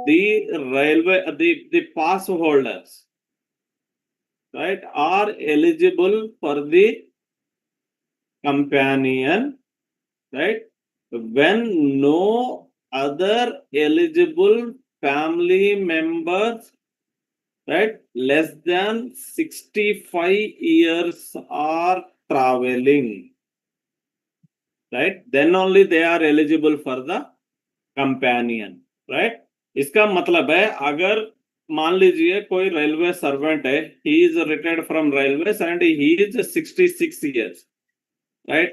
the railway, the pass holders, right, are eligible for the companion, right, when no other eligible family members, right, less than 65 years are traveling, right, then only they are eligible for the companion, right. इसका मतलब है अगर मान लीजिए कोई railway servant है, he is retired from railways and he is 66 years, right,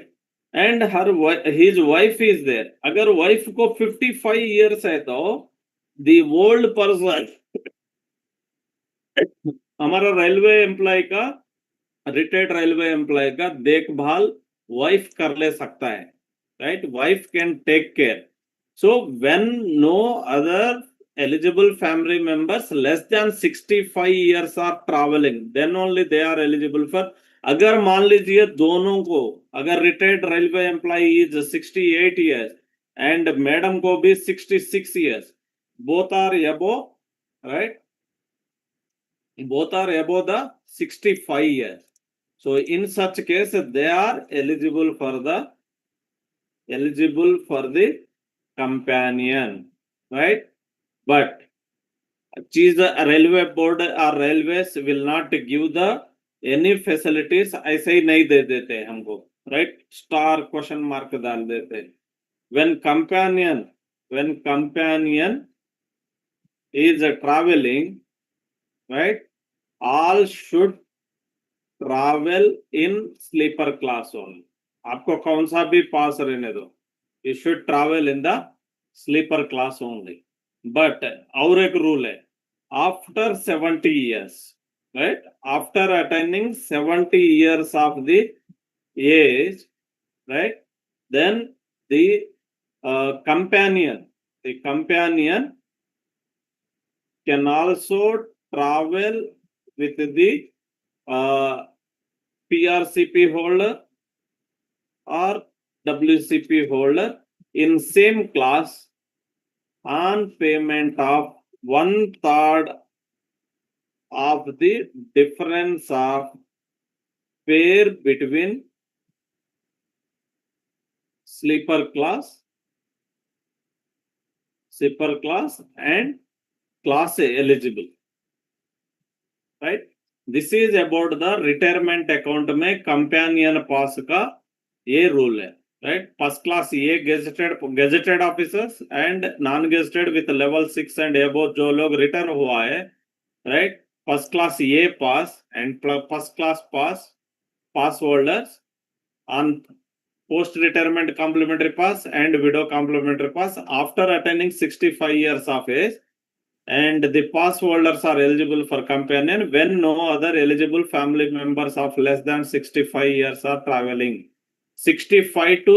and his wife is there. अगर wife को 55 years है तो the old person हमारा रेलवे एम्प्लॉय का, रिटायर्ड रेलवे एम्प्लॉय का देखभाल वाइफ कर ले सकता है, right, wife can take care. So when no other eligible family members less than 65 years are traveling, then only they are eligible for. अगर मान लीजिए दोनों को, अगर retired railway employee is 68 years and madam को भी 66 years, both are above, right, both are above the 65 years. So in such case they are eligible for the companion, right, but railway board or railways will not give the any facilities, ऐसे ही नहीं दे देते हमको, right, star question mark डाल देते. when companion is traveling, right, all should travel in sleeper class only. आपको कौन सा भी पास रहने दो, you should travel in the sleeper class only. But और एक रूल है, after 70 years, right, after attaining 70 years of the age, right, then the companion can also travel with the PRCP holder or WCP holder in same class on payment of 1/3 of the difference of fare between sleeper class and class A eligible, right. This is about the retirement account में companion pass का ये rule है, right. First class A gazetted officers and non gazetted with level 6 and above जो लोग retire हुआ है, right, first class A pass and first class pass holders on post retirement complementary pass and widow complementary pass after attaining 65 years of age, and the pass holders are eligible for companion when no other eligible family members of less than 65 years are traveling. 65 to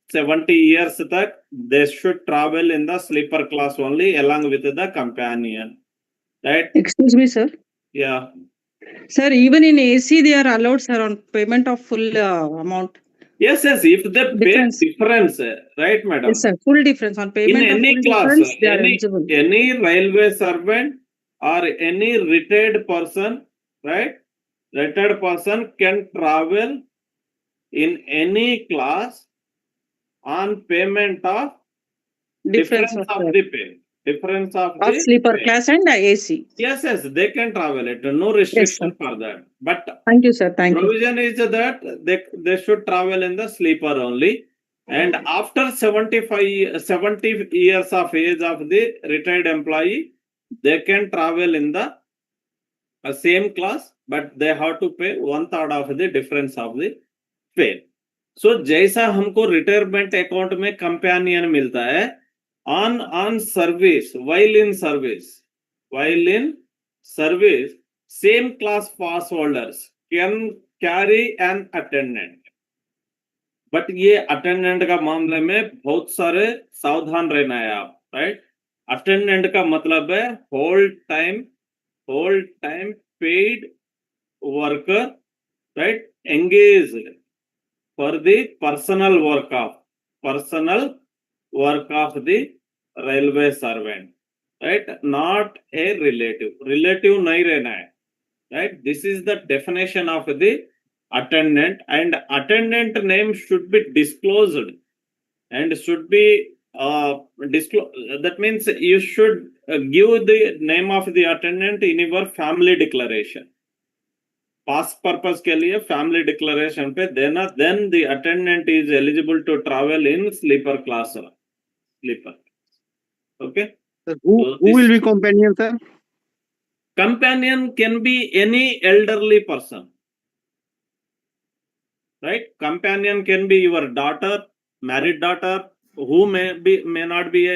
70 years तक they should travel in the sleeper class only along with the companion, right. Excuse me, sir. Yeah. Sir, even in AC they are allowed, sir, on payment of full amount. Yes, if they pay difference, right, madam. Yes, sir, full difference on payment in of any full class, difference, they are eligible. any railway servant or any retired person, right, retired person can travel in any class on payment of difference of the pay, difference of the sleeper pay. class and AC. Yes, they can travel it, no restriction for that. But thank you, sir. Thank provision is that they should travel in the sleeper only, and after 70 years of age of the retired employee, they can travel in the same class, but they have to pay 1/3 of the difference of the pay. So जैसा हमको retirement account में companion मिलता है, on service, while in service, same class pass holders can carry an attendant. But ये attendant का मामले में बहुत सारे सावधान रहना है आप, राइट. अटेंडेंट का मतलब है whole time paid worker, right, engage for the personal work of the railway servant, right? Not a relative. Relative nahi rehna hai, right? This is the definition of the attendant, and attendant name should be disclosed and should be disclose. That means you should give the name of the attendant in your family declaration. Pass purpose के लिए family declaration पे देना, then the attendant is eligible to travel in sleeper class. Sleeper. Okay. Sir, who will be companion, sir? Companion can be any elderly person, right? Companion can be your daughter, married daughter, who may not be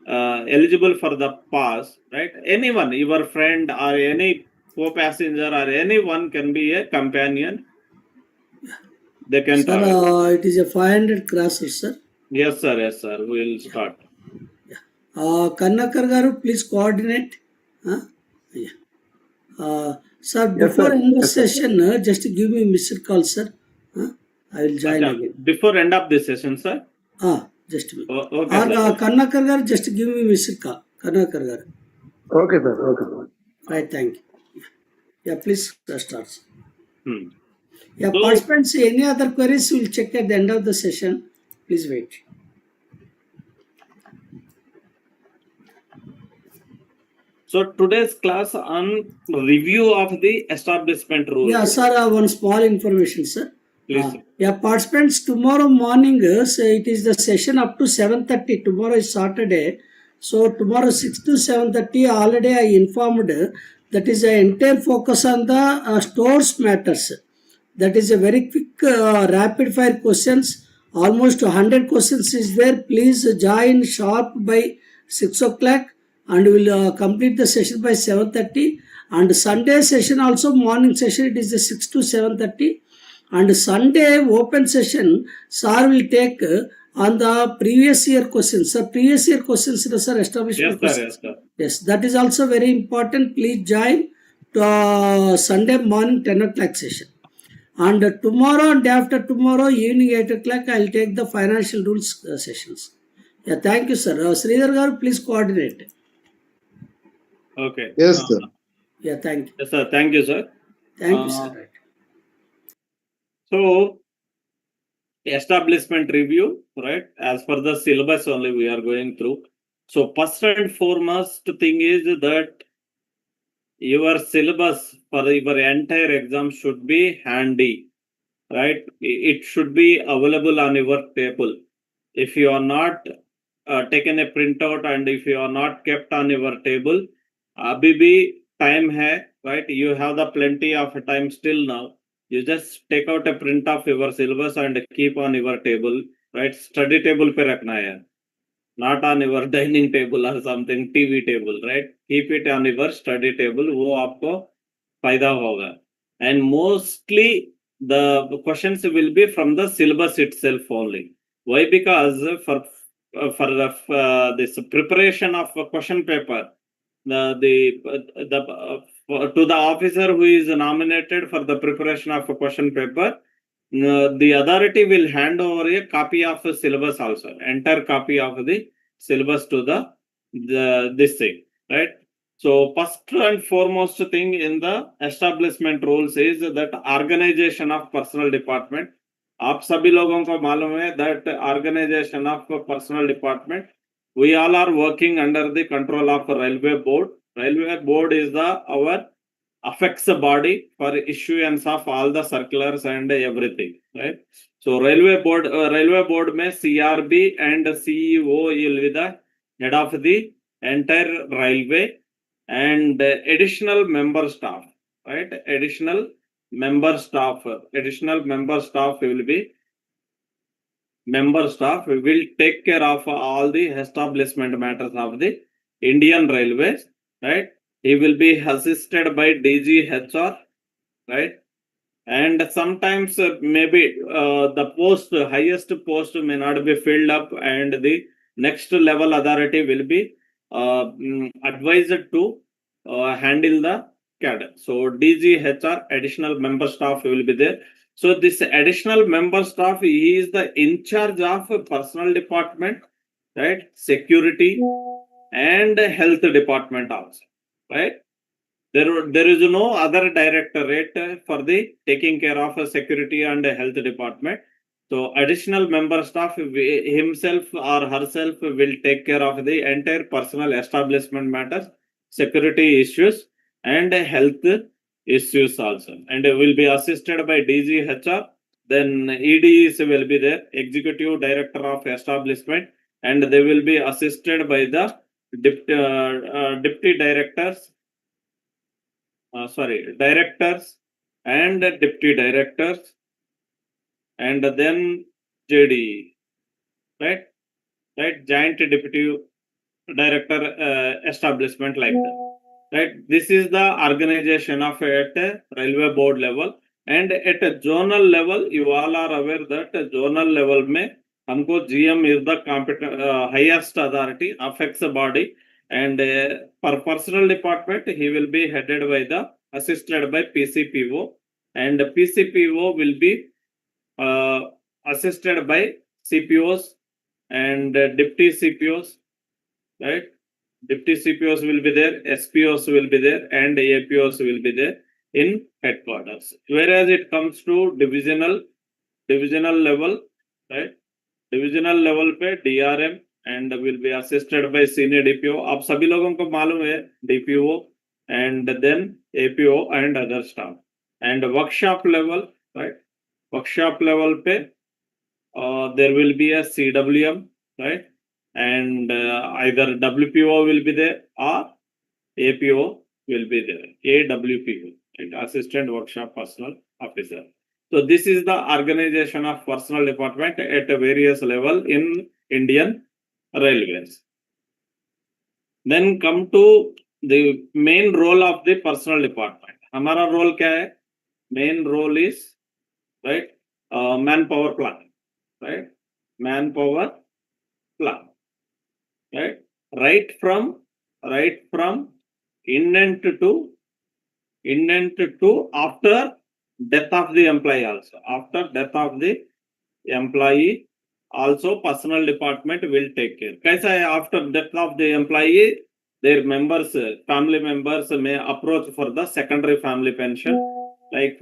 eligible for the pass, right? Anyone, your friend or any co-passenger or anyone can be a companion. They can Sir, travel. it is a 500 crosses, sir. Yes, sir. Yes, sir. We will start. Kannakar garu, please coordinate. Sir, Yes, before sir. end the Yes, sir. session, just give me missed call, sir. I will join Acha, again. before end of this session, sir. Just me. Okay, Or sir. Kannakar garu, just give me missed call. Kannakar garu. Okay, sir. Okay, sir. Right, thank you. Yeah, please start. Hmm. Yeah, So- participants, any other queries we'll check at the end of the session. Please wait. So today's class on review of the establishment rules. Yeah, sir, one small information, sir. Please. Yeah, participants, tomorrow morning, so it is the session up to 7:30. Tomorrow is Saturday. So tomorrow 6 to 7:30, already I informed that is the entire focus on the stores matters. That is a very quick rapid fire questions. Almost 100 questions is there. Please join sharp by 6 o'clock and we'll complete the session by 7:30. And Sunday session also, morning session, it is the 6 to 7:30. And Sunday open session, sir will take on the previous year questions. Sir, previous year questions, sir, establishment Yes, sir. questions. Yes, sir. Yes, that is also very important. Please join to Sunday morning 10 o'clock session. And tomorrow and after tomorrow evening 8 o'clock, I will take the financial rules sessions. Yeah, thank you, sir. Sridhar garu, please coordinate. Okay. Yes, sir. Yeah, thank you. Yes, sir. Thank you, sir. Thank you, sir. Right. So establishment review, right? As per the syllabus only we are going through. So first and foremost thing is that your syllabus for your entire exam should be handy, right? It should be available on your table. If you are not taken a printout and if you are not kept on your table, abhi bhi time hai, right? You have the plenty of time still now. You just take out a print of your syllabus and keep on your table, right? Study table pe rakhna hai, not on your dining table or something, TV table, right? Keep it on your study table. वो आपको फायदा होगा. And mostly the questions will be from the syllabus itself only. Why? Because for this preparation of a question paper, to the officer who is nominated for the preparation of a question paper, the authority will hand over a copy of the syllabus also, entire copy of the syllabus to this thing, right? So first and foremost thing in the establishment rules is that organization of personal department. आप सभी लोगों को मालूम है that organization of personal department, we all are working under the control of railway board. Railway board is our affects the body for issuance of all the circulars and everything, right? So railway board में CRB and CEO will be the head of the entire railway, and additional member staff, right? Additional member staff will be member staff will take care of all the establishment matters of the Indian Railways, right? He will be assisted by DG HR, right? And sometimes maybe the highest post may not be filled up, and the next level authority will be advised to handle the cadre. So DG HR, additional member staff will be there. So this additional member staff, he is the in charge of personal department, right? Security, and health department also, right? There is no other directorate for the taking care of security and health department. So additional member staff himself or herself will take care of the entire personal establishment matters, security issues and health issues also, and will be assisted by DGHR. Then EDs will be there, executive director of establishment, and they will be assisted by the deputy directors, directors and deputy directors, and then JD, right? Right, joint deputy director establishment, like that, right? This is the organization of at a railway board level, and at a zonal level, you all are aware that zonal level में हमको GM is the competent highest authority, affects the body, and for personal department he will be headed by the assisted by PCPO, and PCPO will be assisted by CPOs and deputy CPOs, right? Deputy CPOs will be there, SPOs will be there, and APOs will be there in headquarters. Whereas it comes to divisional level, right? Divisional level पे DRM and will be assisted by senior DPO. आप सभी लोगों को मालूम है DPO and then APO and other staff. And workshop level, right? Workshop level पे there will be a CWM, right? And either WPO will be there or APO will be there. AWPO, right? Assistant Workshop Personnel Officer. So this is the organization of personnel department at a various level in Indian Railways. Then come to the main role of the personnel department. हमारा role क्या है? Main role is, right, manpower planning, right? Manpower plan, right? Right from intent to after death of the employee also. After death of the employee also, personal department will take care. कैसा है? After death of the employee, their members, family members may approach for the secondary family pension, like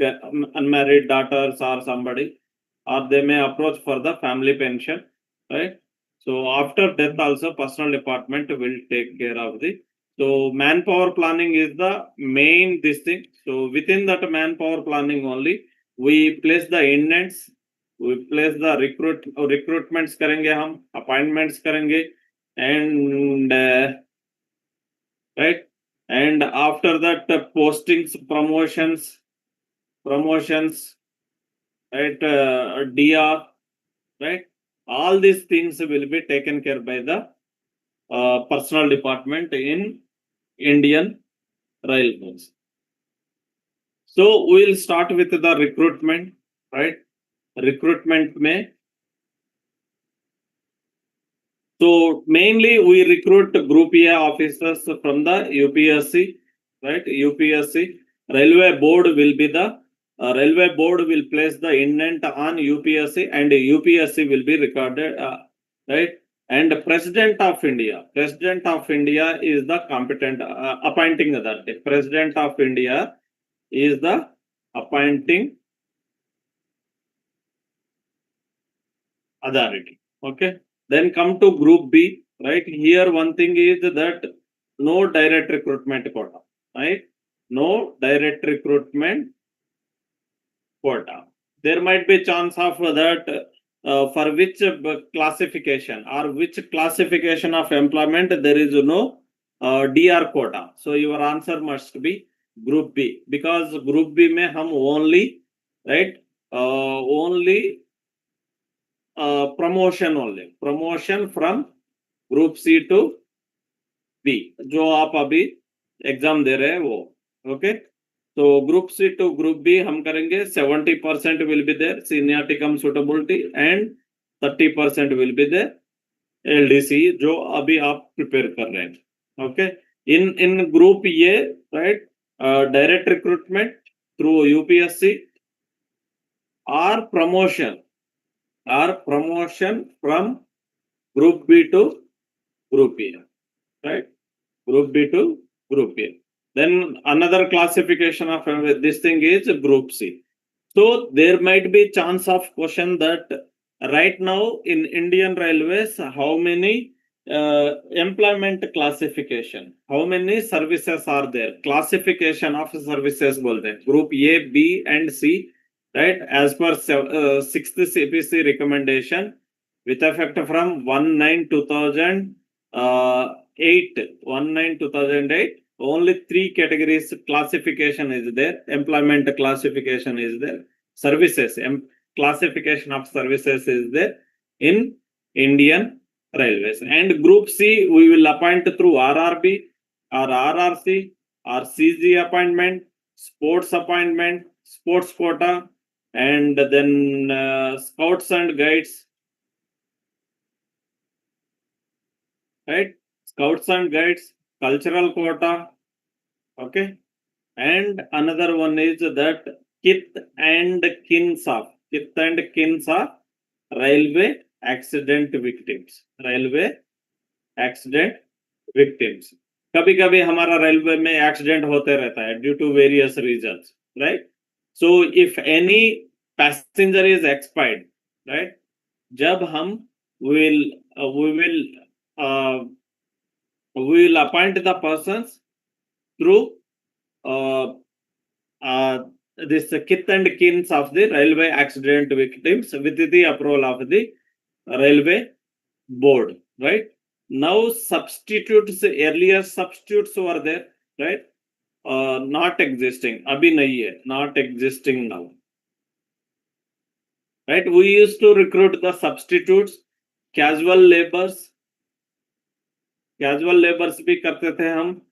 unmarried daughters or somebody, or they may approach for the family pension, right? So after death also, personal department will take care of the. So manpower planning is the main this thing. So within that manpower planning only, we place the intents, we place the recruitments करेंगे हम, appointments करेंगे, and right, and after that postings, promotions, right, DR, right? All these things will be taken care by the personal department in Indian Railways. So we will start with the recruitment, right? Recruitment may. So mainly we recruit Group A officers from the UPSC, right? UPSC Railway Board will be the Railway Board will place the intent on UPSC, and UPSC will be recorded, right? And President of India is the competent appointing authority. President of India is the appointing authority. Okay. Then come to Group B, right? Here one thing is that no direct recruitment quota, right? No direct recruitment quota. There might be chance of that for which classification or which classification of employment there is no DR quota. So your answer must be Group B, because Group B में हम only, right, only promotion from Group C to B, जो आप अभी exam दे रहे हैं वो, okay? तो Group C to Group B हम करेंगे 70% will be there seniority cum suitability and 30% will be there LDC जो अभी आप प्रिपेयर कर रहे हैं, okay? In Group A, right, direct recruitment through UPSC or promotion from Group B to Group A. right? Group B to Group A. Then another classification of this thing is Group C. So there might be chance of question that right now in Indian Railways, how many employment classification, how many services are there? Classification of services bolte hain. Group A, B and C, right? As per 6th CPC recommendation with effect from 1/9/2008, 1/9/2008, only 3 categories classification is there. Employment classification is there. Services, classification of services is there in Indian Railways. And Group C, we will appoint through RRB or RRC or CG appointment, sports appointment, sports quota, and then scouts and guides, right? Scouts and guides, cultural quota, okay? And another one is that kith and kins of railway accident victims. Railway accident victims. कभी कभी हमारा railway में accident होते रहता है due to various reasons, right? So if any passenger is expired, right, जब हम will we will appoint the persons through this kith and kins of the railway accident victims with the approval of the railway board, right? Now substitutes, earlier substitutes were there, right? Not existing, abhi nahi hai, not existing now, right? We used to recruit the substitutes, casual laborers भी करते थे हम.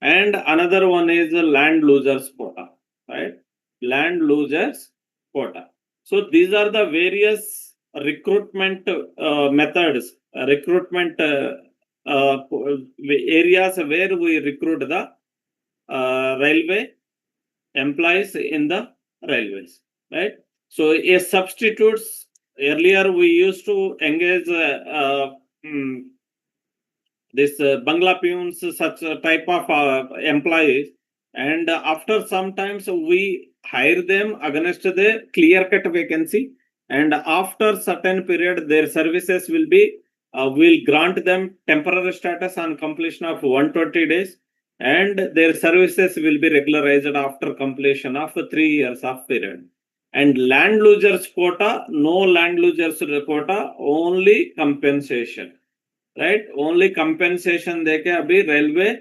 And another one is land losers quota, right? Land losers quota. So these are the various recruitment methods, recruitment areas where we recruit the railway employees in the railways, right? So a substitutes, earlier we used to engage this Bangla peons, such type of employees, and after sometimes we hire them against the clear-cut vacancy, and after certain period their services will be, will grant them temporary status on completion of 120 days, and their services will be regularized after completion of 3 years of period. And land losers quota, no land losers quota, only compensation, right? Only compensation देके अभी railway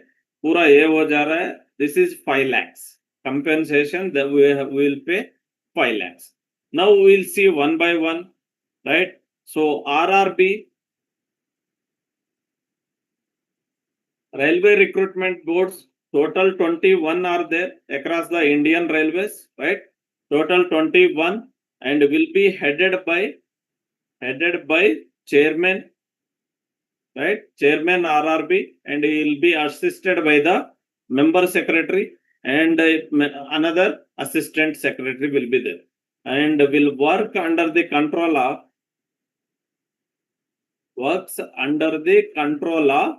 पूरा ये हो जा रहा है. This is 5 lakhs compensation that we will pay 5 lakhs. Now we will see one by one, right? So RRB, railway recruitment boards, total 21 are there across the Indian railways, right? Total 21, and will be headed by chairman, right? Chairman RRB, and he will be assisted by the member secretary, and another assistant secretary will be there, and will work under the control of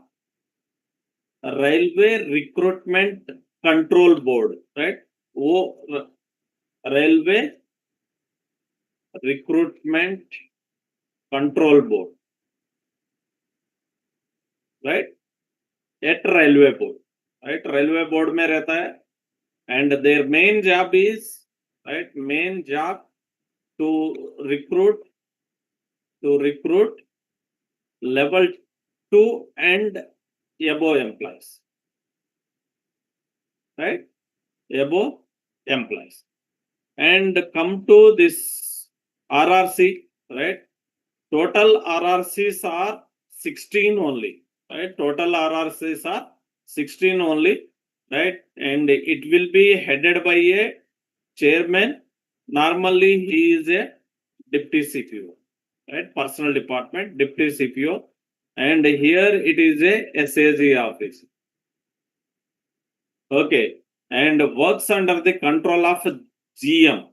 railway recruitment control board, right? Railway recruitment control board, right? At railway board, right? Railway board में रहता है, and their main job is, right, main job to recruit level 2 and above employees, right? Above employees. And come to this RRC, right? Total RRCs are 16 only, right? Total RRCs are 16 only, right? And it will be headed by a chairman. Normally he is a deputy CPO, right? Personal department deputy CPO, and here it is a SAG office, okay, and works under the control of GM,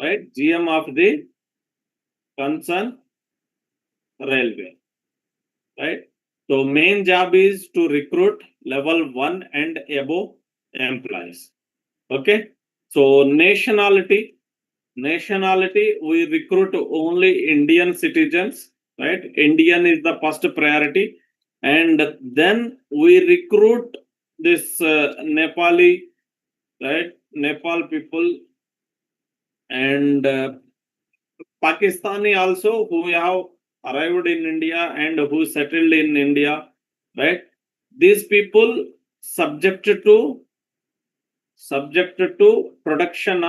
right? GM of the concern railway, right? So main job is to recruit level 1 and above employees. Okay. So nationality, we recruit only Indian citizens, right? Indian is the first priority, and then we recruit this Nepali, right? Nepal people, and Pakistani also, who have arrived in India and who settled in India, right? These people subjected to production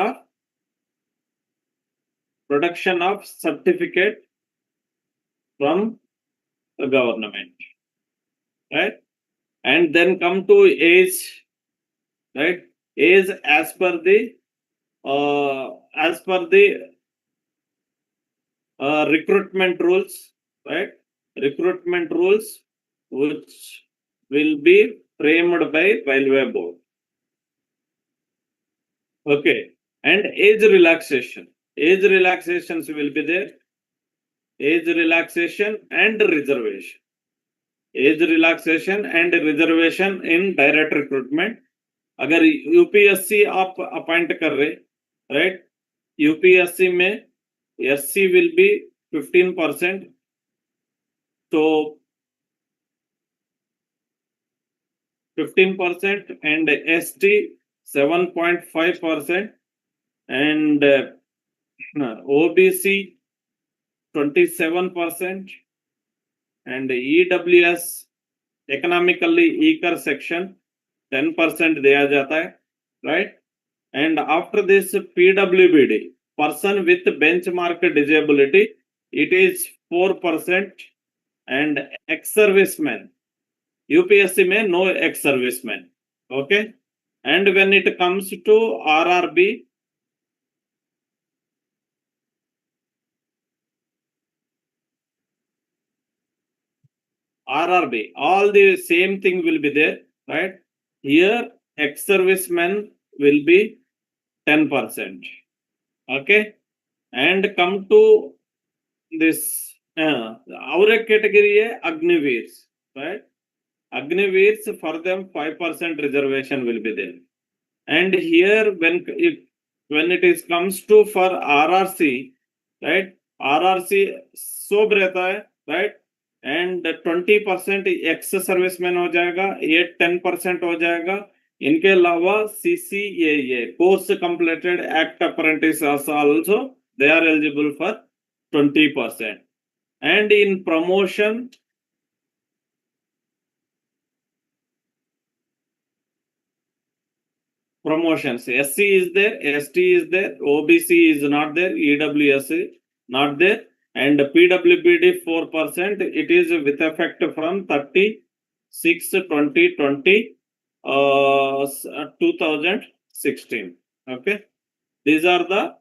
of certificate from the government, right? And then come to age, right? Age as per the recruitment rules, right? Recruitment rules which will be framed by railway board. Okay, and age relaxation. Age relaxations will be there. Age relaxation and reservation. Age relaxation and reservation in direct recruitment. अगर UPSC आप appoint कर रहे, right, UPSC में SC will be 15%, so 15% and ST 7.5% and OBC 27% and EWS economically weaker section 10% दिया जाता है, right? And after this PWBD, person with benchmark disability, it is 4%, and ex-servicemen, UPSC में no ex-servicemen, okay? And when it comes to RRB, all the same thing will be there, right? Here ex-servicemen will be 10%, okay? And come to this our category है Agniveers, right? Agniveers, for them 5% reservation will be there. And here when it is comes to for RRC, right? RRC सोब रहता है, right? And 20% ex serviceman हो जाएगा, ये 10% हो जाएगा. इनके अलावा CCAA, course completed act apprentice also, they are eligible for 20%. And in promotion, promotions, SC is there, ST is there, OBC is not there, EWS is not there, and PWBD 4%, it is with effect from 30/6/2020, 2016. Okay, these are the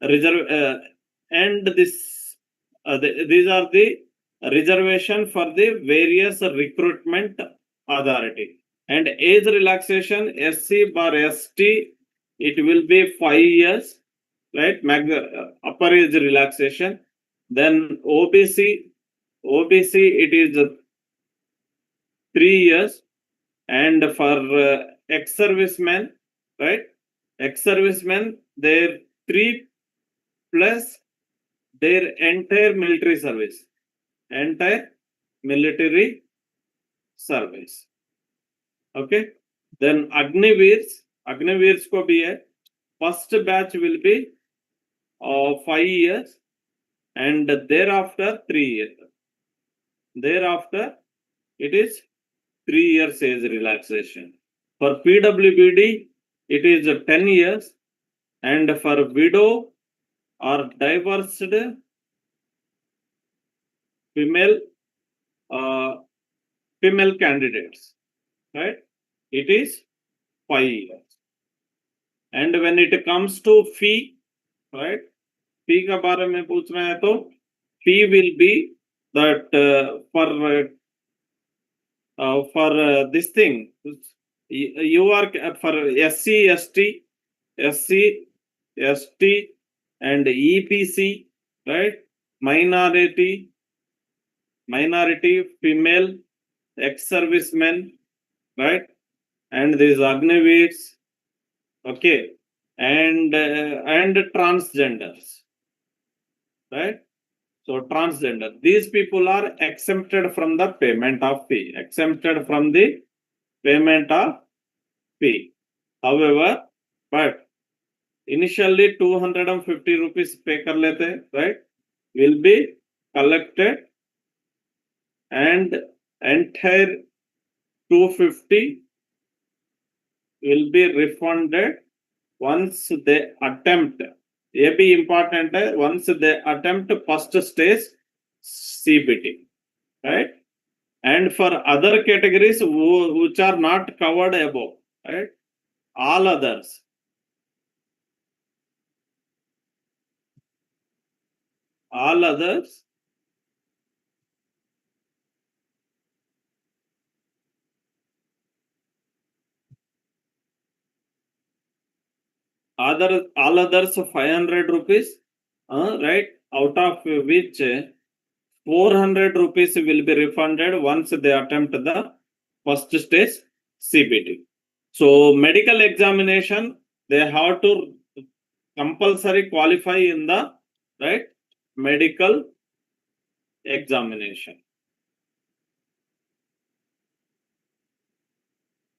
reserve and this these are the reservation for the various recruitment authority. And age relaxation, SC bar ST, it will be 5 years, right? Upper age relaxation. Then OBC, it is 3 years. And for ex-servicemen, right? Ex-servicemen, their 3 plus their entire military service. Okay. Then Agniveers को भी है. First batch will be 5 years, and thereafter 3 years. Thereafter it is 3 years age relaxation. For PWBD, it is 10 years, and for widow or divorced female candidates, right? It is 5 years. And when it comes to fee, right? Fee का बारे में पूछ रहे हैं तो fee will be that for this thing, you are for SC, ST and EPC, right? Minority, minority, female, ex-servicemen, right? And these agniveers, okay, and transgenders, right? So transgender, these people are exempted from the payment of fee, exempted from the payment of fee. However, but initially 250 rupees pay kar lete, right? Will be collected and entire 250 will be refunded once they attempt. ये भी important है, once they attempt first stage CBT, right? And for other categories which are not covered above, right? All others, all others 500 rupees, right? Out of which 400 rupees will be refunded once they attempt the first stage CBT. So medical examination, they have to compulsory qualify in the, right, medical examination.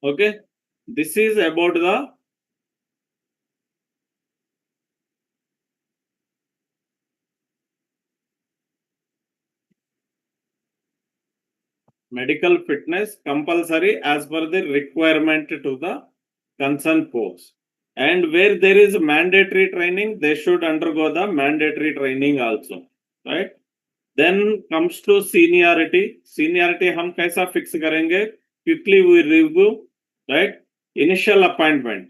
Okay, this is about the medical fitness compulsory as per the requirement to the concerned post. And where there is mandatory training, they should undergo the mandatory training also, right? Then comes to seniority. Seniority हम कैसा fix करेंगे? Quickly we review, right? Initial appointment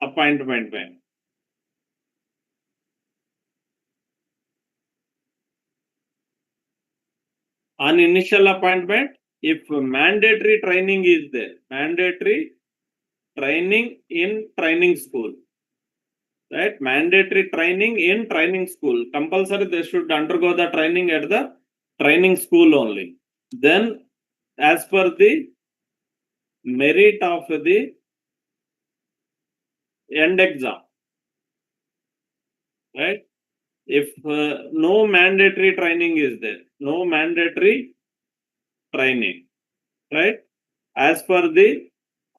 में on initial appointment, if mandatory training is there, mandatory training in training school, right? Mandatory training in training school, compulsory they should undergo the training at the training school only. Then as per the merit of the end exam, right? If no mandatory training is there, no mandatory training, right? As per the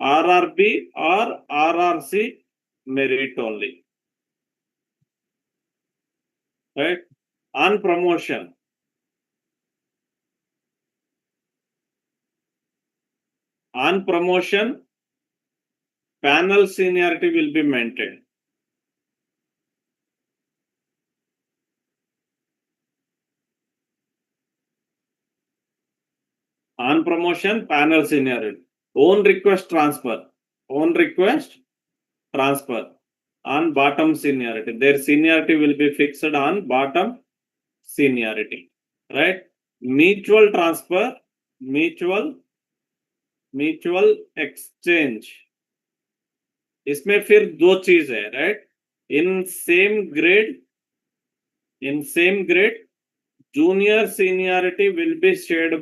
RRB or RRC merit only, right? On promotion, panel seniority will be maintained. On promotion, panel seniority. Own request transfer. On bottom seniority. Their seniority will be fixed on bottom seniority, right? Mutual transfer, mutual exchange. इसमें फिर दो चीज है, right? In same grade, junior seniority will be shared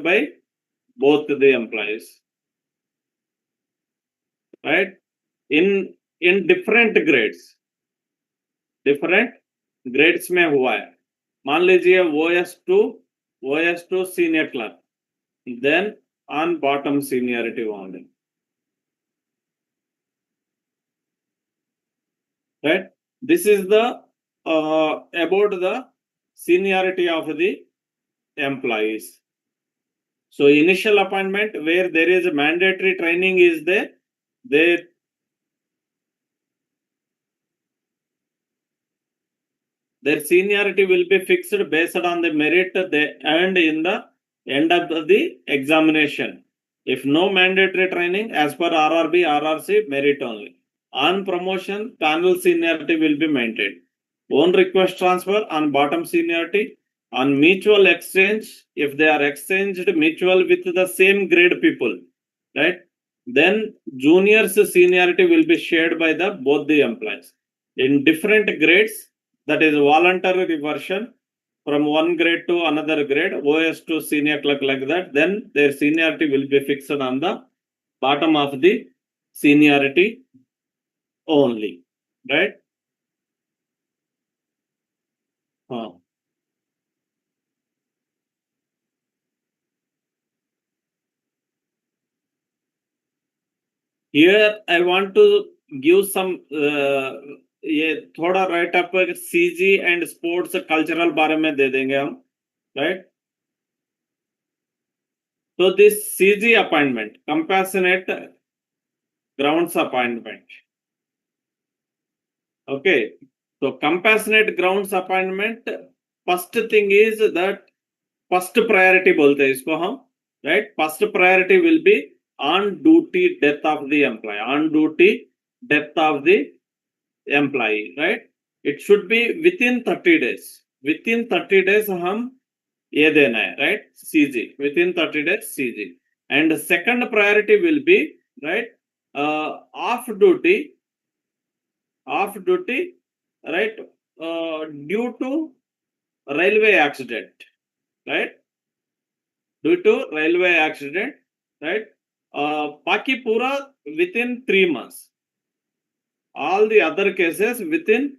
by both the employees, right? In different grades में हुआ है. मान लीजिए OS2 senior clerk, then on bottom seniority only, right? This is the about the seniority of the employees. So initial appointment where there is a mandatory training is there, their seniority will be fixed based on the merit they earned in the end of the examination. If no mandatory training, as per RRB, RRC, merit only. On promotion, panel seniority will be maintained. On request transfer, on bottom seniority. On mutual exchange, if they are exchanged mutual with the same grade people, right? Then juniors seniority will be shared by both the employees. In different grades, that is voluntary reversion from one grade to another grade, OS to senior clerk like that, then their seniority will be fixed on the bottom of the seniority only, right? Here I want to give some ये थोड़ा right up CG and sports cultural बारे में दे देंगे हम, right? So this CG appointment, compassionate grounds appointment. Okay, so compassionate grounds appointment, first thing is that first priority बोलते हैं इसको हम, right? First priority will be on duty death of the employee, on duty death of the employee, right? It should be within 30 days. Within 30 days हम ये देना है, right? CG within 30 days CG. And the second priority will be, right, off duty, right, due to railway accident, right? Due to railway accident, right? बाकी पूरा within 3 months. All the other cases within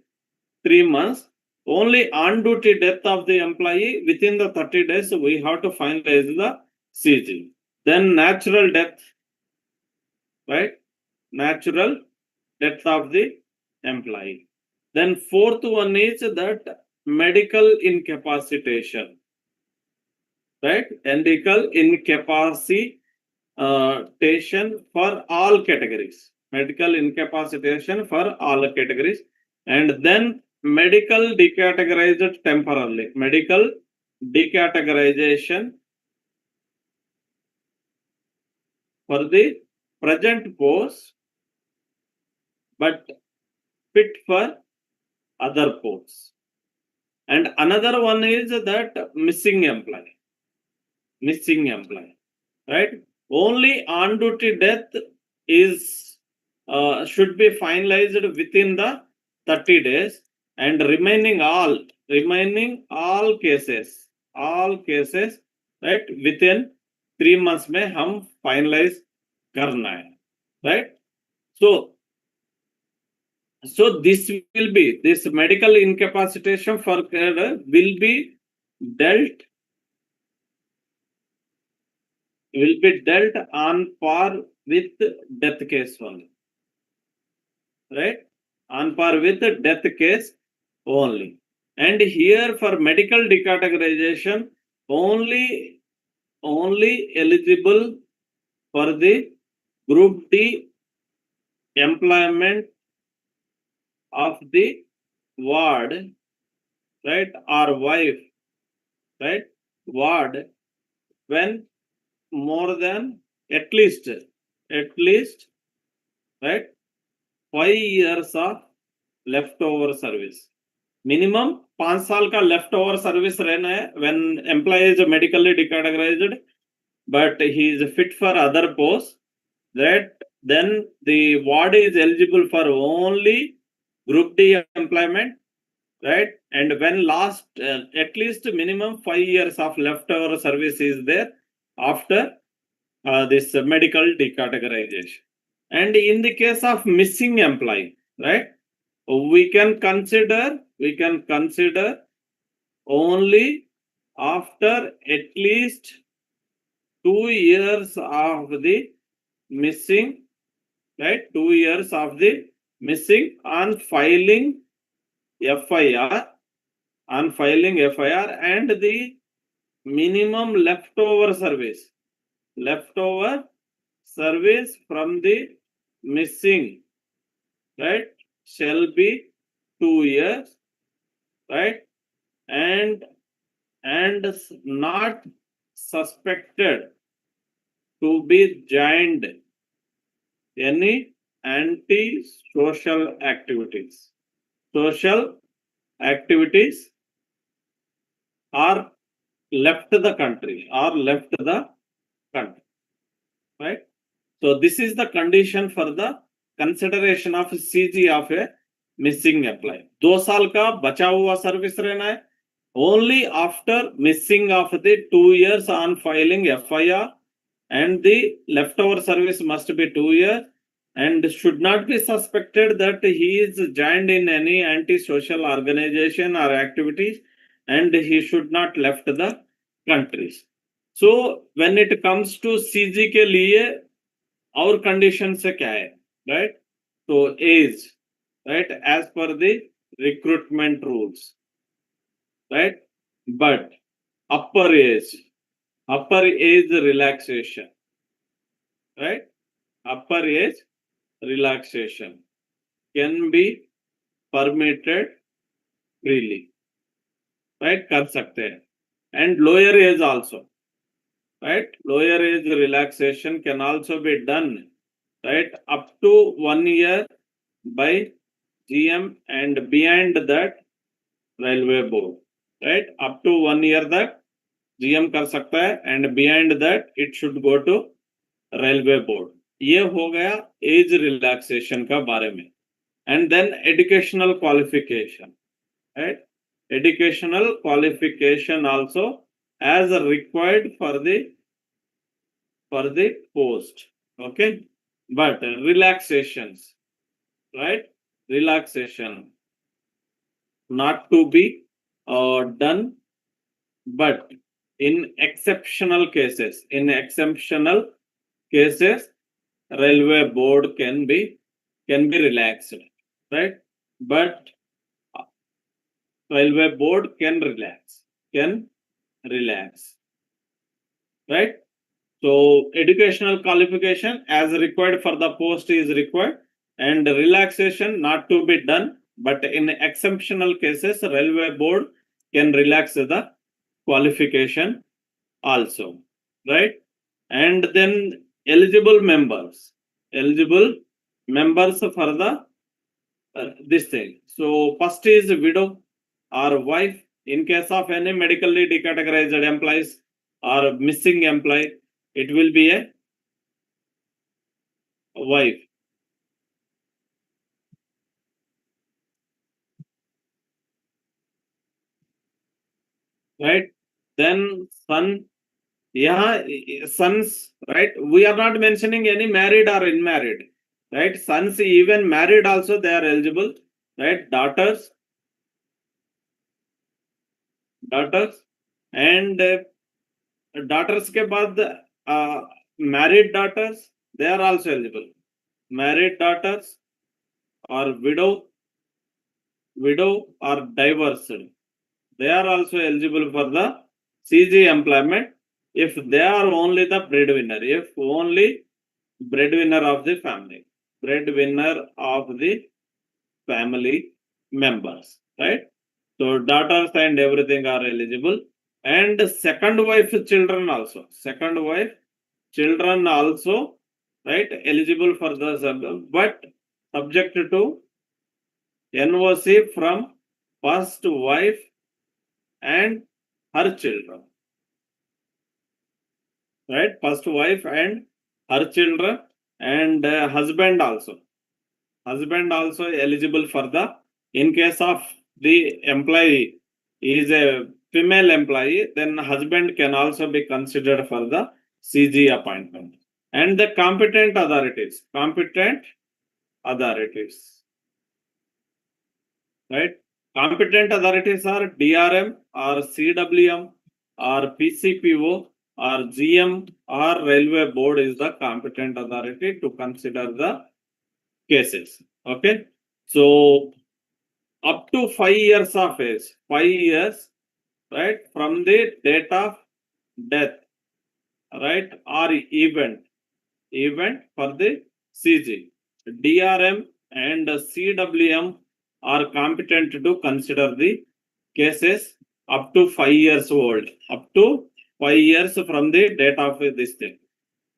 3 months. Only on duty death of the employee within the 30 days we have to finalize the CG. Then natural death, right? Natural death of the employee. Then fourth one is that medical incapacitation, right? Medical incapacitation for all categories. Medical incapacitation for all categories. And then medical decategorized temporarily. Medical decategorization for the present post, but fit for other posts. And another one is that missing employee, right? Only on duty death is should be finalized within the 30 days, and remaining all cases, right, within 3 months में हम finalize करना है, right? So this will be, this medical incapacitation for will be dealt on par with death case only, right? On par with death case only. And here for medical decategorization, only eligible for the group D employment of the ward, right, or wife, right, ward, when more than at least, right, 5 years of leftover service. Minimum 5 साल का leftover service रहना है when employee is medically decategorized, but he is fit for other posts, that then the ward is eligible for only group D employment, right? And when last at least minimum 5 years of leftover service is there after this medical decategorization. And in the case of missing employee, right, we can consider only after at least 2 years of the missing, right, 2 years of the missing on filing FIR, and the minimum leftover service from the missing, right, shall be 2 years, right, and not suspected to be joined any anti-social activities. Social activities are left the country, right? So this is the condition for the consideration of CG of a missing employee 2 साल का बचा हुआ service रहना है only after missing of the 2 years on filing FIR, and the leftover service must be 2 years and should not be suspected that he is joined in any anti-social organization or activities, and he should not left the countries. So when it comes to CG के लिए our condition से क्या है, right? So age, right, as per the recruitment rules, right? But upper age relaxation, right? Upper age relaxation can be permitted freely, right? कर सकते हैं. And lower age also, right? Lower age relaxation can also be done, right, up to 1 year by GM, and beyond that railway board, right? Up to 1 year that GM कर सकता है, and beyond that it should go to railway board. ये हो गया age relaxation का बारे में. And then educational qualification, right? Educational qualification also as required for the post, okay? But relaxations, right? Relaxation not to be done, but in exceptional cases, railway board can be relaxed, right? But railway board can relax, right? So educational qualification as required for the post is required, and relaxation not to be done, but in exceptional cases railway board can relax the qualification also, right? And then eligible members for the this thing. So first is widow or wife in case of any medically decategorized employees or missing employee, it will be a wife, right? Then son, yeah, sons, right? We are not mentioning any married or unmarried, right? Sons, even married also they are eligible, right? Daughters, and daughters के बाद married daughters, they are also eligible. Married daughters or widow or divorced, they are also eligible for the CG employment if they are only the breadwinner, if only breadwinner of the family members, right? So daughters and everything are eligible, and second wife children also, right, eligible for the but subject to NOC from first wife and her children, right? First wife and her children, and husband also eligible for the, in case of the employee is a female employee, then husband can also be considered for the CG appointment. And the competent authorities, right? Competent authorities are DRM or CWM or PCPO or GM or railway board is the competent authority to consider the cases, okay? So up to 5 years of age, 5 years, right, from the date of death, right, or event for the CG, DRM and CWM are competent to consider the cases up to 5 years old, up to 5 years from the date of this thing,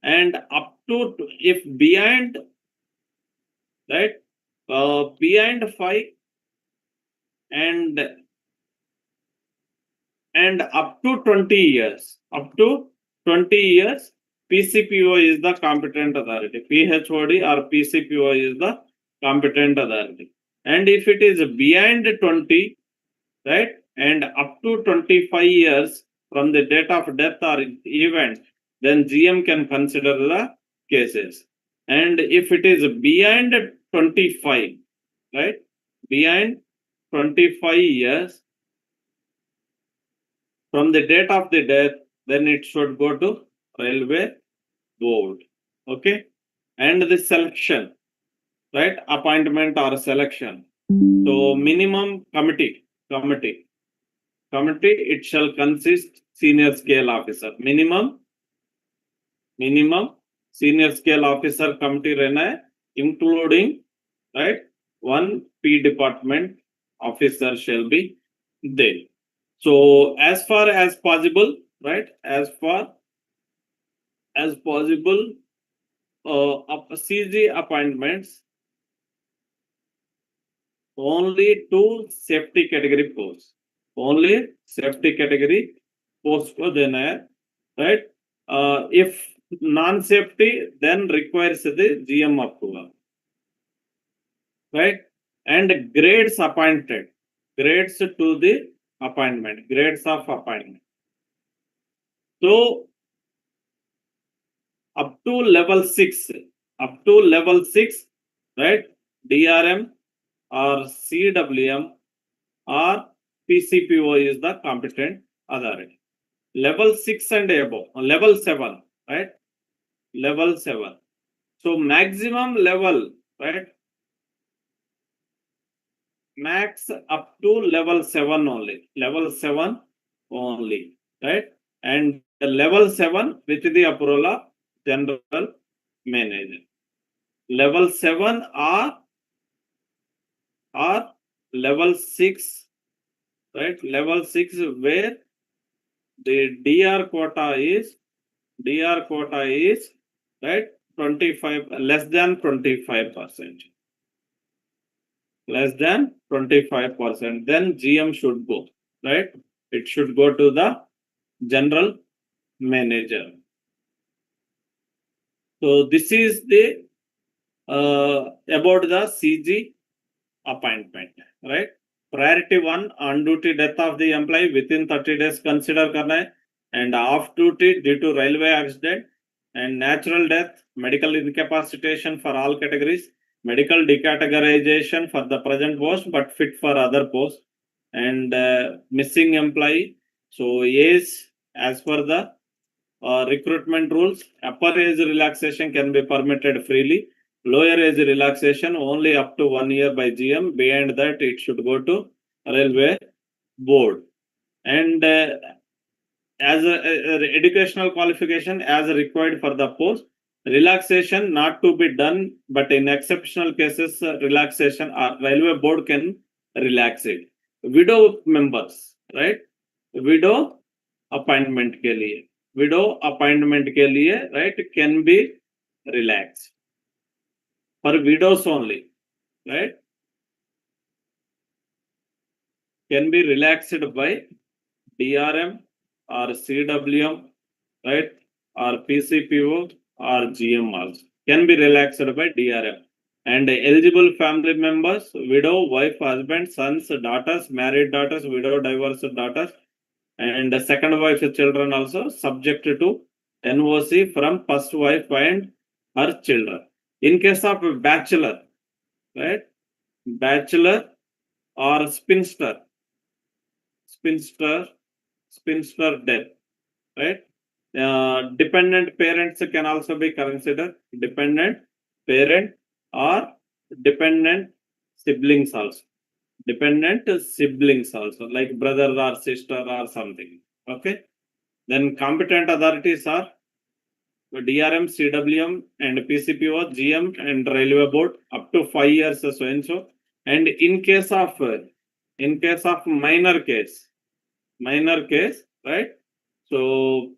and up to, if beyond, right, beyond 5 and up to 20 years, PCPO is the competent authority. PHOD or PCPO is the competent authority. And if it is behind 20, right, and up to 25 years from the date of death or event, then GM can consider the cases. And if it is behind 25, right, behind 25 years from the date of the death, then it should go to railway board. Okay. And the selection, right, appointment or selection. So minimum committee, it shall consist senior scale officer. Minimum senior scale officer committee रहना है, including, right, one P department officer shall be there. So as far as possible, right, as far as possible, CG appointments only to safety category posts. Only safety category posts को देना है, right? If non-safety, then requires the GM approval, right? And grades appointed, grades to the appointment, grades of appointment. So up to level 6, right? DRM or CWM or PCPO is the competent authority. Level 6 and above, level 7, right? Level 7. So maximum level, right? Max up to level 7 only. Level 7 only, right? And the level 7 with the approval of general manager. Level 7 or level 6, right? Level 6 where the DR quota is right 25, less than 25%. Less than 25%, then GM should go, right? It should go to the general manager. So this is the about the CG appointment, right? Priority 1, on duty death of the employee within 30 days consider करना है, and off duty due to railway accident and natural death, medical incapacitation for all categories, medical decategorization for the present post but fit for other posts, and missing employee. So age as per the recruitment rules, upper age relaxation can be permitted freely. Lower age relaxation only up to 1 year by GM. Beyond that, it should go to railway board. And as a educational qualification as required for the post, relaxation not to be done, but in exceptional cases, relaxation railway board can relax it. Widow members, right? Widow appointment के लिए, right, can be relaxed for widows only, right? Can be relaxed by DRM or CWM, right? Or PCPO or GM also. Can be relaxed by DRM. And eligible family members, widow, wife, husband, sons, daughters, married daughters, widow, divorced daughters, and the second wife children also subject to NOC from first wife and her children. In case of bachelor, right? Bachelor or spinster death, right? Dependent parents can also be considered, dependent parent or dependent siblings also. Dependent siblings also, like brother or sister or something. Okay. Then competent authorities are DRM, CWM, and PCPO, GM, and railway board up to 5 years so and so. And in case of minor case, right? So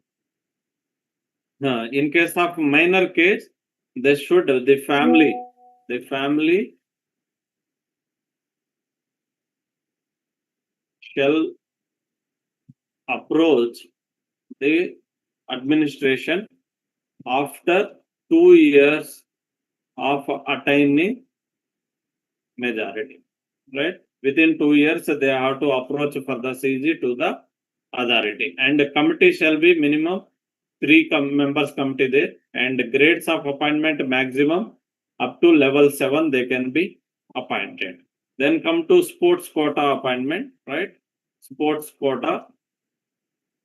in case of minor case, the family shall approach the administration after 2 years of attaining majority. right? Within 2 years, they have to approach for the CG to the authority, and the committee shall be minimum 3 members committee there, and grades of appointment maximum up to level 7 they can be appointed. Then come to sports quota appointment, right? Sports quota.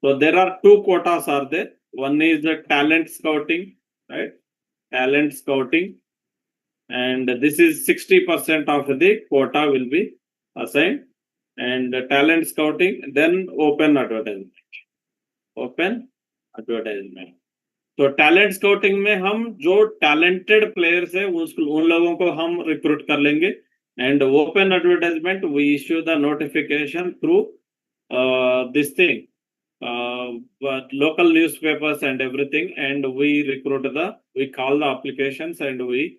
So there are 2 quotas are there. One is the talent scouting, right? Talent scouting, and this is 60% of the quota will be assigned, and talent scouting, then open advertisement. Open advertisement. तो talent scouting में हम जो talented players है उन लोगों को हम recruit कर लेंगे, and open advertisement we issue the notification through this thing local newspapers and everything, and we call the applications and we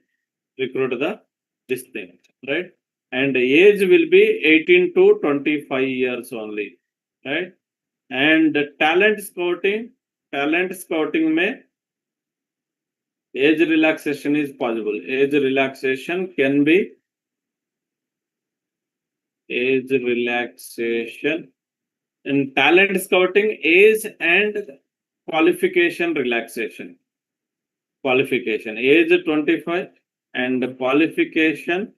recruit the this thing, right? And age will be 18 to 25 years only, right? And talent scouting में age relaxation is possible. Age relaxation can be in talent scouting, age and qualification relaxation. Qualification age 25 and qualification,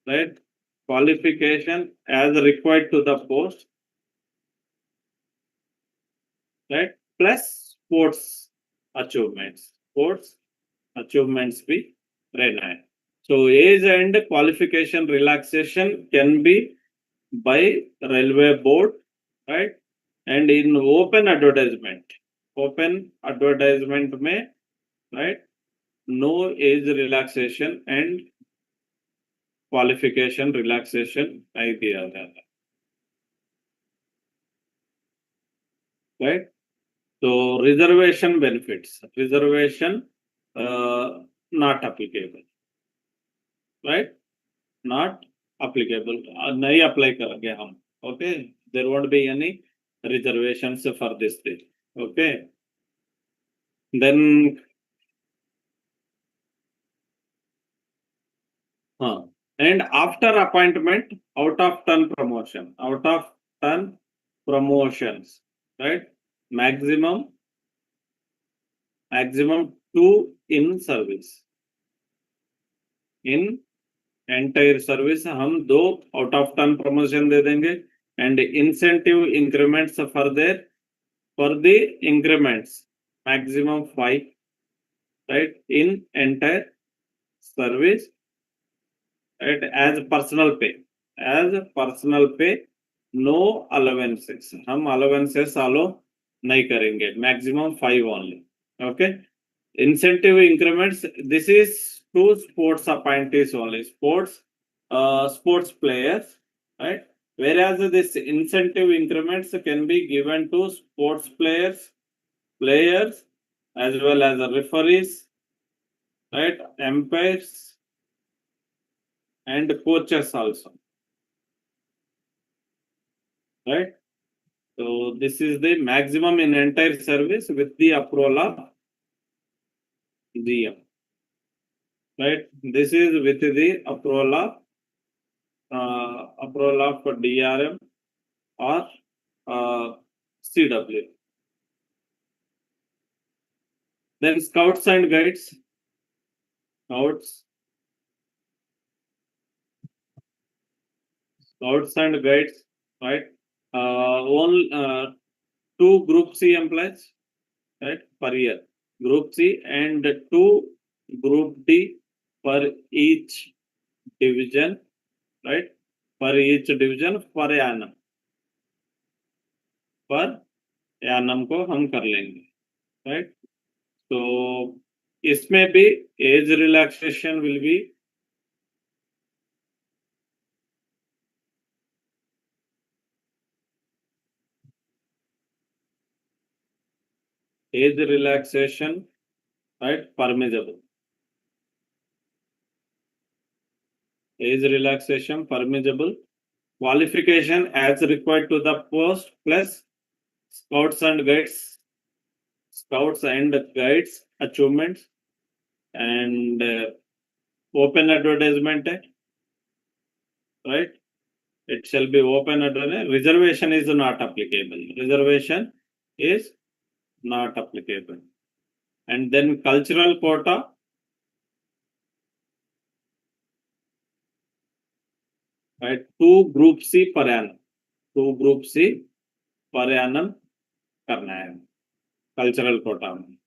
right? Qualification as required to the post, right? Plus sports achievements be रहना है. So age and qualification relaxation can be by railway board, right? And in open advertisement में, right, no age relaxation and qualification relaxation नहीं दिया जाता, right? So reservation benefits, not applicable, right? Not applicable, नहीं apply करेंगे हम, okay? There won't be any reservations for this thing, okay? Then and after appointment, out of 10 promotions, right? Maximum 2 in service. In entire service हम 2 out of 10 promotion दे देंगे, and incentive increments for the increments maximum 5, right? In entire service, right? As personal pay, no allowances. हम allowances allow नहीं करेंगे, maximum 5 only, okay? Incentive increments, this is to sports appointees only, sports players, right? Whereas this incentive increments can be given to sports players as well as referees, right? Umpires and coaches also, right? So this is the maximum in entire service with the approval of GM, right? This is with the approval of DRM or CW. Then scouts and guides, right? All 2 Group C employees, right, per year, Group C, and 2 Group D per each division, right? Per each division per annum को हम कर लेंगे, right? So इसमें भी age relaxation will be right, permissible. Age relaxation permissible. Qualification as required to the post plus scouts and guides achievements, and open advertisement right? It shall be open at reservation is not applicable. Reservation is not applicable. And then cultural quota, right? 2 group C per annum. 2 group C per annum करना है cultural quota में.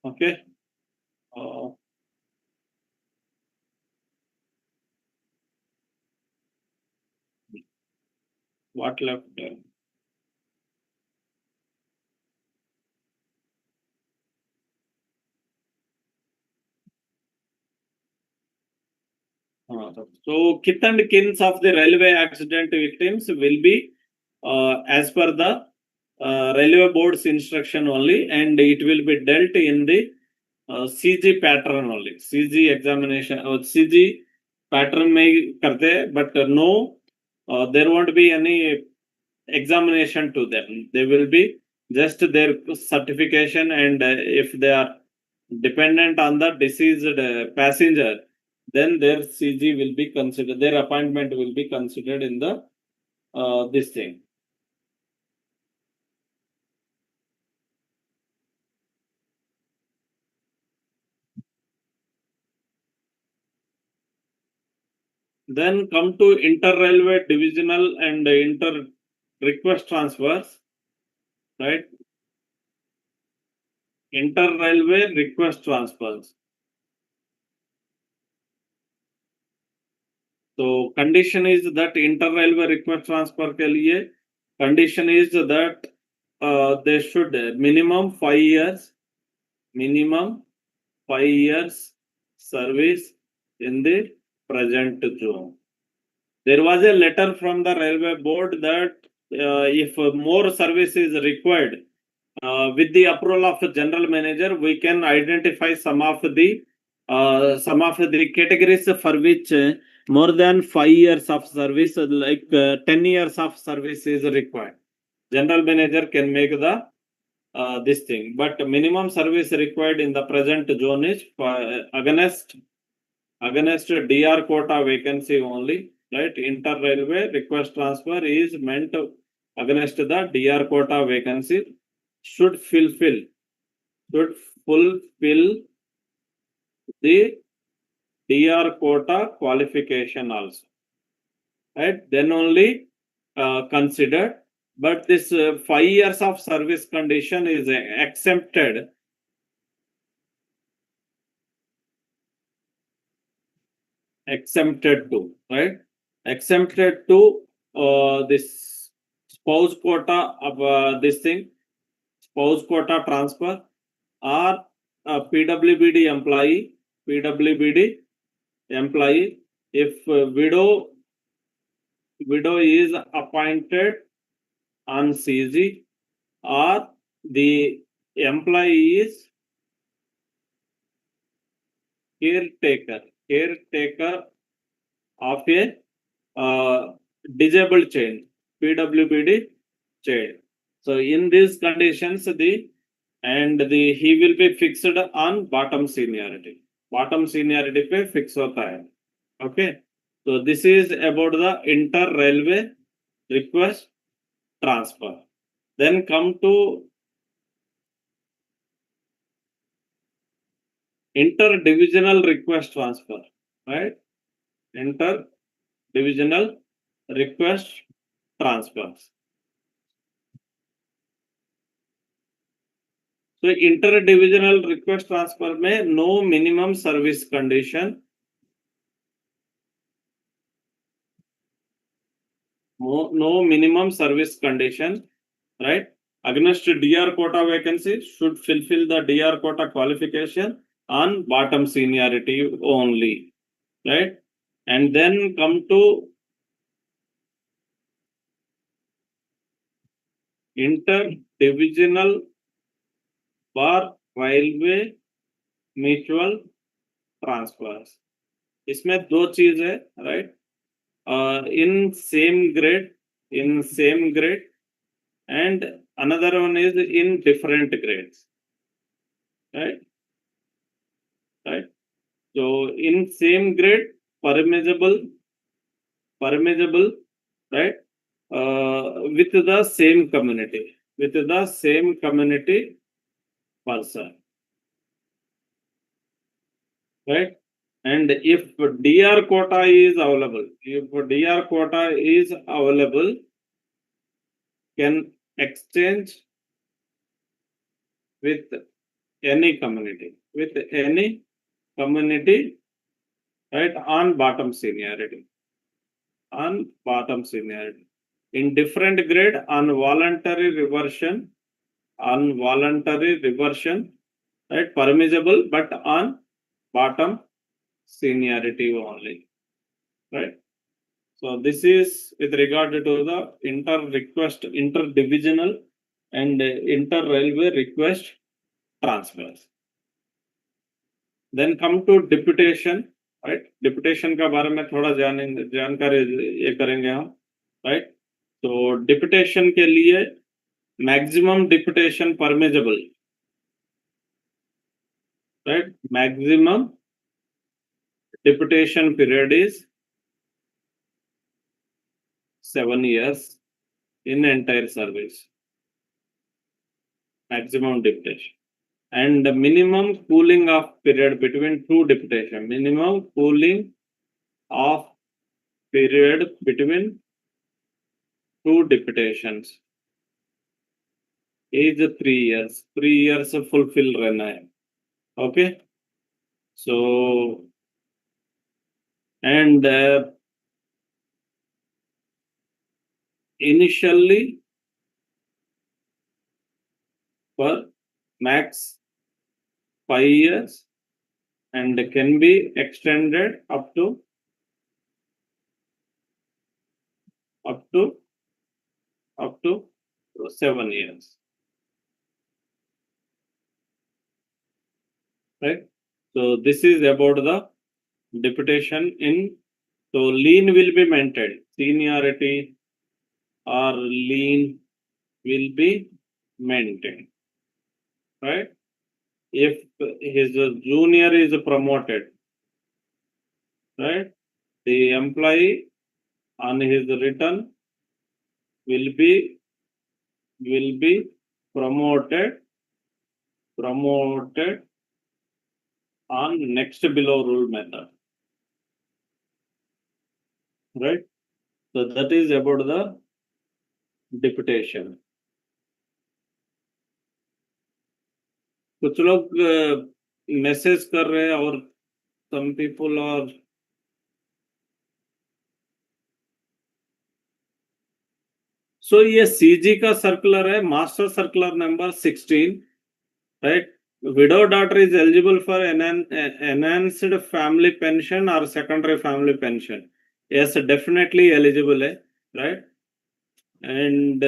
Okay. What left there? So, kith and kins of the railway accident victims will be as per the railway board's instruction only, and it will be dealt in the CG pattern only. CG examination or CG pattern may karte, but no, there won't be any examination to them. They will be just their certification, and if they are dependent on the deceased passenger, then their CG will be considered, their appointment will be considered in the this thing. Then come to inter-railway divisional and inter-request transfers, right? Inter-railway request transfers. So condition is that inter-railway request transfer के लिए condition is that they should minimum 5 years service in the present zone. There was a letter from the railway board that if more service is required, with the approval of the general manager, we can identify some of the categories for which more than 5 years of service, like 10 years of service is required. General manager can make the this thing, but minimum service required in the present zone is against DR quota vacancy only, right? Inter railway request transfer is meant against the DR quota vacancy, should fulfill the DR quota qualification also, right? Then only considered. But this 5 years of service condition is exempted. Exempted to, right? Exempted to this spouse quota of this thing, spouse quota transfer, or PWBD employee, if widow is appointed on CG, or the employee is caretaker of a disabled child, PWBD child. So in these conditions, he will be fixed on bottom seniority. Bottom seniority पे fix होता है. Okay. So this is about the inter railway request transfer. Then come to inter-divisional request transfer, right? Inter-divisional request transfers. So inter-divisional request transfer में no minimum service condition, no minimum service condition, right? Against DR quota vacancy should fulfill the DR quota qualification on bottom seniority only, right? And then come to inter-divisional for railway mutual transfers. इसमें दो चीज है, right? In same grade, and another one is in different grades, right? So in same grade, permissible permissible, right? With the same community, person, right? And if DR quota is available, can exchange with any community, right? On bottom seniority. In different grade, on voluntary reversion, right? Permissible, but on bottom seniority only, right? So this is with regard to the interdivisional and inter-railway request transfers. Then come to deputation, right? Deputation का बारे में थोड़ा जानकारी ये करेंगे हम, right? तो deputation के लिए maximum deputation permissible, right? Maximum deputation period is 7 years in entire service. Maximum deputation. And the minimum cooling off period between two deputation. Minimum cooling off period between two deputations is 3 years. 3 years fulfill रहना है. Okay. So and initially for max 5 years and can be extended up to 7 years, right? So this is about the deputation in. So lien will be maintained. Seniority or lien will be maintained, right? If his junior is promoted, right? The employee on his return will be promoted on next below rule method, right? So that is about the deputation. कुछ लोग message कर रहे हैं और some people are so ये CG का circular है, master circular number 16, right? Widow daughter is eligible for enhanced family pension or secondary family pension. Yes, definitely eligible है, right? And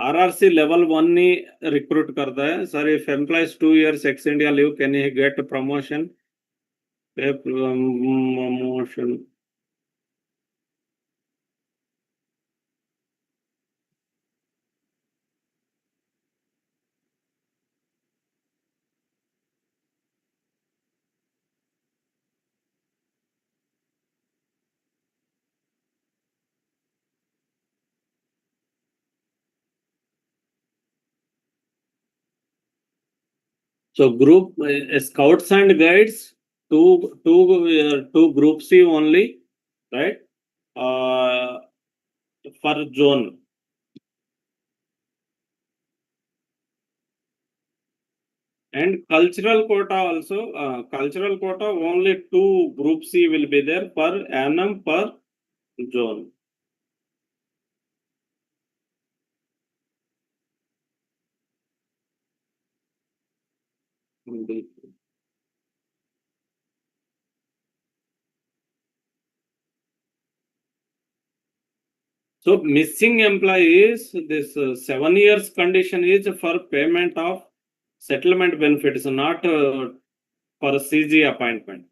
RRC level 1 he recruit करता है. Sir, if employees 2 years ex India leave, can he get promotion? Promotion. So group scouts and guides, two group C only, right? For zone. And cultural quota also, cultural quota only 2 group C will be there per annum per zone. So missing employees, this 7 years condition is for payment of settlement benefits, not for CG appointment.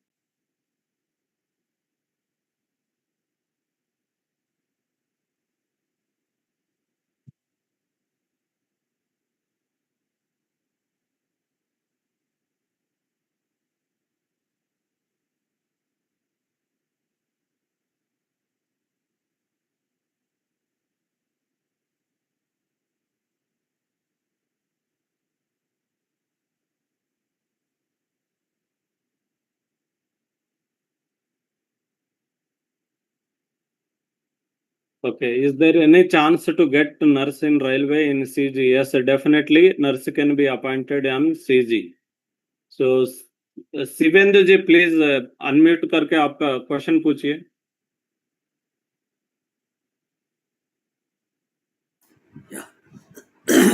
Okay, is there any chance to get nurse in railway in CG? Yes, definitely nurse can be appointed on CG. So Shivendu ji please unmute करके आपका question पूछिए.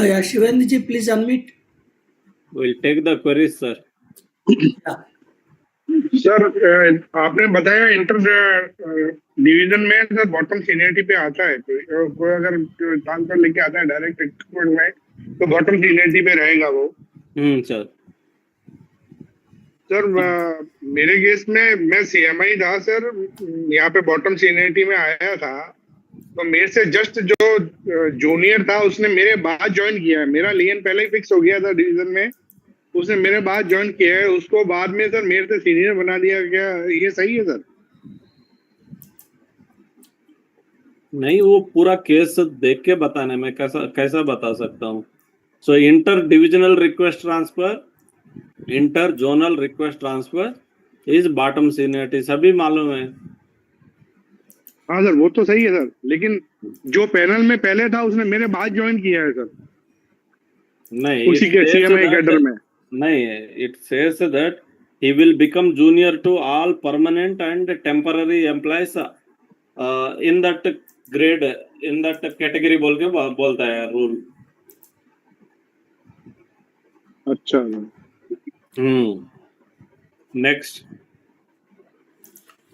Yeah, Shivendra ji, please unmute. We'll take the queries, sir. Yeah. Sir आपने बताया inter division में sir bottom seniority पे आता है, तो कोई अगर ट्रांसफर लेके आता है डायरेक्ट रिक्रूटमेंट में तो बॉटम सीनियरिटी पे रहेगा वो. सर सर मेरे केस में मैं सीएमआई था सर, यहाँ पे बॉटम सीनियरिटी में आया था, तो मेरे से जस्ट जो जूनियर था उसने मेरे बाद ज्वाइन किया है. मेरा लियन पहले ही फिक्स हो गया था डिवीजन में, उसने मेरे बाद ज्वाइन किया है, उसको बाद में सर मेरे से सीनियर बना दिया. क्या ये सही है सर? नहीं, वो पूरा केस देख के बताने में कैसा बता सकता हूँ. So inter divisional request transfer, inter zonal request transfer is bottom seniority, सभी मालूम है. हाँ सर वो तो सही है सर, लेकिन जो पैनल में पहले था उसने मेरे बाद ज्वाइन किया है सर. नहीं, उसी के सीएमआई कैडर में नहीं, it says that he will become junior to all permanent and temporary employees in that grade, in that category बोल के बोलता है रूल. अच्छा. Next.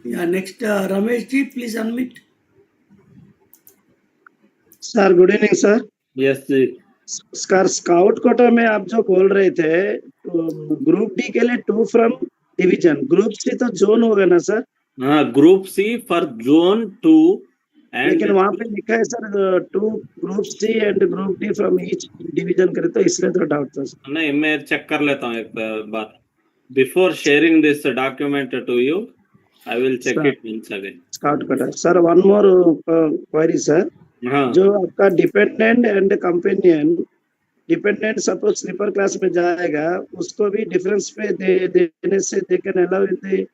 Yeah, next Ramesh ji, please unmute. Sir good evening sir. Yes जी. Sir scout quota में आप जो बोल रहे थे ग्रुप डी के लिए 2 फ्रॉम डिवीजन, ग्रुप सी तो जोन होगा ना सर? हाँ, group C for zone 2 and लेकिन वहां पे लिखा है sir 2 group C and group D from each division करे, तो इसलिए तो डाउट था सर. नहीं, मैं चेक कर लेता हूँ एक बार. Before sharing this document to you I will check it once again. Scout quota sir, one more query sir. हाँ, जो आपका dependent and companion, dependent suppose sleeper class में जाएगा, उसको भी डिफरेंस पे देने से they can allow in the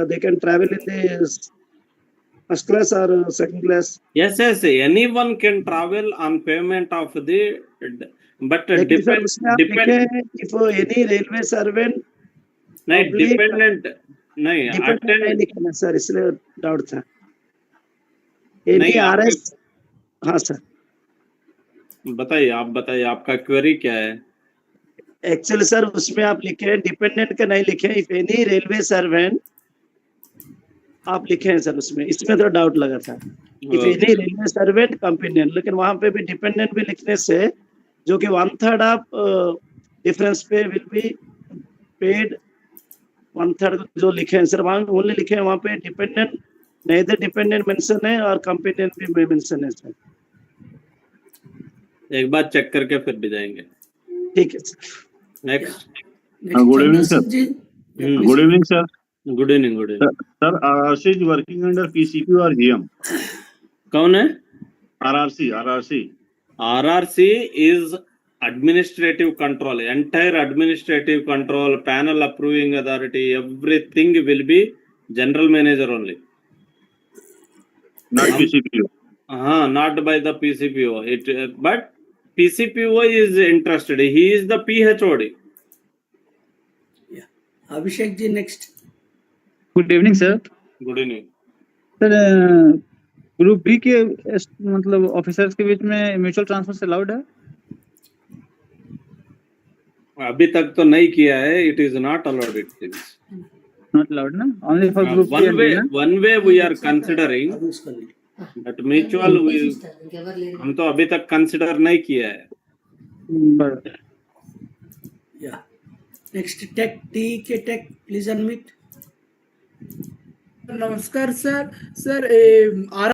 they can travel in the first class और second class. yes, anyone can travel on payment of the, but लेकिन sir उसमें आप depend लिखे if any railway servant नहीं, public- dependent नहीं, dependent नहीं लिखा ना सर, इसलिए डाउट था. नहीं, एनी आपके- आरएस. हाँ सर, बताइए, आप बताइए आपका क्वेरी क्या है. एक्चुअली सर उसमें आप लिखे हैं डिपेंडेंट का नहीं लिखे, इफ एनी रेलवे सर्वेंट आप लिखे हैं सर उसमें, इसमें तो डाउट लगा था. If any railway servant companion, लेकिन वहां पे भी डिपेंडेंट भी लिखने से जो कि 1/3 ऑफ डिफरेंस पे विल बी पेड, 1/3 जो लिखे हैं सर वहां ओनली लिखे हैं, वहां पे डिपेंडेंट नहीं, तो डिपेंडेंट मेंशन है और कंपेनियन भी मेंशन है सर. एक बार चेक करके फिर भी जाएंगे. ठीक है sir. Next. Next good evening, Chandra sir. Singh ji. Good evening, sir. Good evening. Good evening. Sir, RRC is working under PCP or GM? कौन है? RRC. RRC is administrative control, entire administrative control, panel approving authority, everything will be general manager only. Not PCP. Not by the PCPO. But PCPO is interested. He is the PHOD. Yeah. Abhishek ji, next. Good evening sir. Good evening. Sir group B के मतलब officers के बीच में mutual transfer से allowed है? अभी तक तो नहीं किया है. It is not allowed. It is not allowed ना, only for group B. one way we are considering, but mutual हम तो अभी तक कंसिडर नहीं किया है. Yeah. Next tech, TK Tech, please unmute. नमस्कार सर. सर